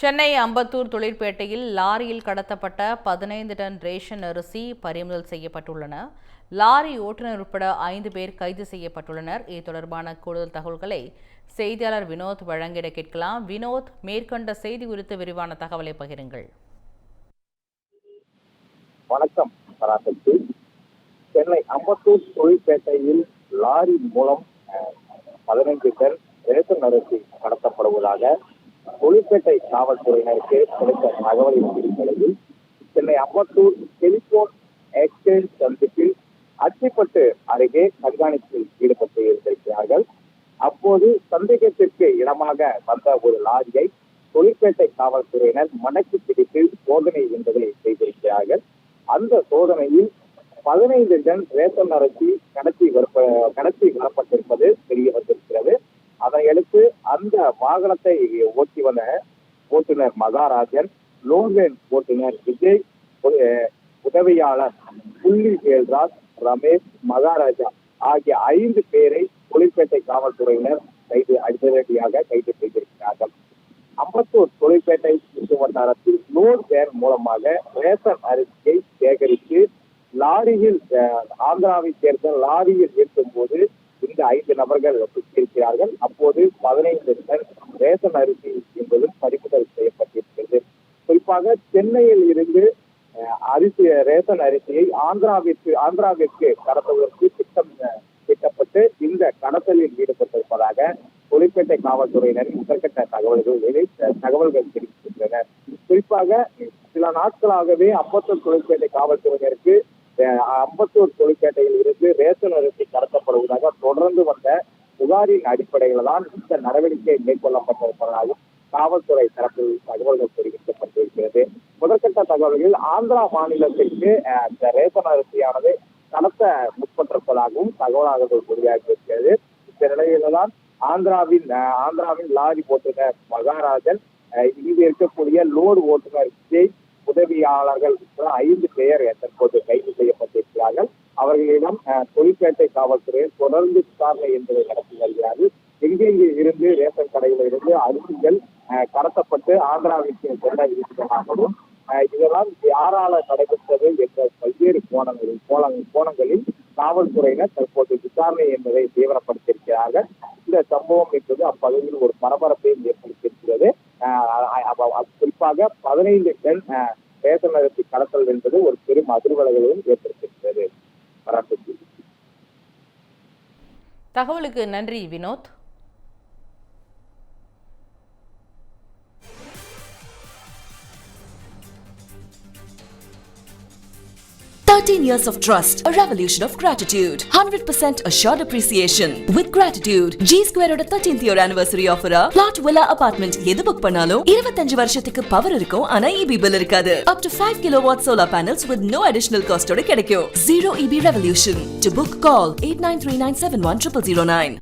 சென்னை அம்பத்தூர் தொழிற்பேட்டையில் லாரியில் கடத்தப்பட்ட 15 ton ration அரிசி பறிமுதல் செய்யப்பட்டுள்ளன. லாரி ஓட்டுநர் உட்பட 5 பேர் கைது செய்யப்பட்டுள்ளனர். இது தொடர்பான கூடுதல் தகவல்களை செய்தியாளர் வினோத் வழங்கிட கேட்கலாம். வினோத், மேற்கண்ட செய்தி குறித்து விரிவான தகவலை பகிருங்கள். வணக்கம். சென்னை அம்பத்தூர் தொழிற்பேட்டையில் லாரி மூலம் 15 டன் ரேஷன் அரிசி கடத்தப்படுவதாக தொழிற்பேட்டை காவல்துறையினருக்கு கிடைத்த தகவலின் அடிப்படையில் சென்னை அம்பத்தூர் டெலிபோன் எக்ஸ்சேஞ்ச் சந்திப்பில் அத்திப்பட்டு அருகே கண்காணிப்பில் ஈடுபட்டு இருக்கிறார்கள். அப்போது சந்தேகத்திற்கு இடமாக வந்த ஒரு லாரியை தொழிற்பேட்டை காவல்துறையினர் மடக்கி பிடித்து சோதனை என்பதை செய்திருக்கிறார்கள். அந்த சோதனையில் 15 டன் ரேஷன் அரிசி கடத்தி வரப்பட்டிருப்பது தெரிய வந்திருக்கிறது. அதையடுத்து அந்த வாகனத்தை ஓட்டி வந்த ஓட்டுநர் மகாராஜன், லோகன் ஓட்டுநர் விஜய், உதவியாளர் புள்ளி வேல்ராஜ், ரமேஷ், மகாராஜா ஆகிய 5 பேரை தொழிற்பேட்டை காவல்துறையினர் அதிரடியாக கைது செய்திருக்கிறார்கள். அம்பத்தூர் தொழிற்பேட்டை சுற்றுவட்டாரத்தில் லோட் வேன் மூலமாக ரேஷன் அரிசியை சேகரித்து லாரியில் ஆந்திராவை சேர்ந்த லாரியில் ஏற்றும் போது இந்த 5 நபர்கள் சிக்கியிருக்கிறார்கள். அப்போது 15 டன் ரேஷன் அரிசி என்பதும் பறிமுதல் செய்யப்பட்டிருக்கிறது. குறிப்பாக சென்னையில் இருந்து ரேஷன் அரிசியை ஆந்திராவிற்கு கடத்துவதற்கு திட்டப்பட்டு இந்த கடத்தலில் ஈடுபட்டிருப்பதாக தொழிற்பேட்டை காவல்துறையினர் முதற்கட்ட தகவல்கள் தெரிவிக்கின்றன. குறிப்பாக சில நாட்களாகவே அம்பத்தூர் தொழிற்பேட்டை காவல்துறையினருக்கு அம்பத்தூர் தொழிற்பேட்டையில் இருந்து ரேஷன் அரிசி கடத்தப்படுவதாக தொடர்ந்து வந்த புகாரின் அடிப்படையில் தான் இந்த நடவடிக்கை மேற்கொள்ளப்பட்டிருப்பதாகவும் காவல்துறை தரப்பில் தகவல்கள் தெரிவிக்கப்பட்டிருக்கிறது. முதற்கட்ட தகவல்கள் ஆந்திரா மாநிலத்திற்கு இந்த ரேஷன் அரிசியானது கடத்த முற்பட்டிருப்பதாகவும் தகவலாக வெளியாகியிருக்கிறது. இந்த நிலையில்தான் ஆந்திராவின் லாரி ஓட்டுநர் மகாராஜன், இங்கு இருக்கக்கூடிய லோடு ஓட்டுநர் விஜய், உதவியாளர்கள் 5 பேர் தற்போது கைது செய்யப்பட்டிருக்கிறார்கள். அவர்களிடம் தொழிற்பேட்டை காவல்துறை தொடர்ந்து விசாரணை என்பதை நடத்தி வருகிறார்கள். எங்கெங்கே இருந்து ரேஷன் கடையில் இருந்து அரிசிகள் கடத்தப்பட்டு ஆந்திராவிற்கு செல்ல இருக்கிறதாகவும் இதெல்லாம் யாரால நடைபெற்றது என்ற பல்வேறு கோணங்களில் காவல்துறையினர் தற்போது விசாரணை என்பதை தீவிரப்படுத்தியிருக்கிறார்கள். இந்த சம்பவம் என்பது அப்பகுதியில் ஒரு பரபரப்பையும் ஏற்படுத்தியிருக்கிறது. குறிப்பாக 15 டன் ரேஷன் அரிசி கடத்தல் என்பது ஒரு பெரும் அதிர்வலைகளையும் ஏற்படுத்தியிருக்கிறது. தகவலுக்கு நன்றி Vinod. Years of trust, a revolution of gratitude, 100% assured appreciation with gratitude. G Square oda 13th year anniversary offer plot villa apartment எது புக் பண்ணாலும் 25 வருஷத்துக்கு பவர் இருக்கும். ஆனா EB bill இருக்காது. Up to 5 kilowatt solar panels with no additional cost ஓட கிடைக்கும். Zero EB revolution. To book call 8939710009.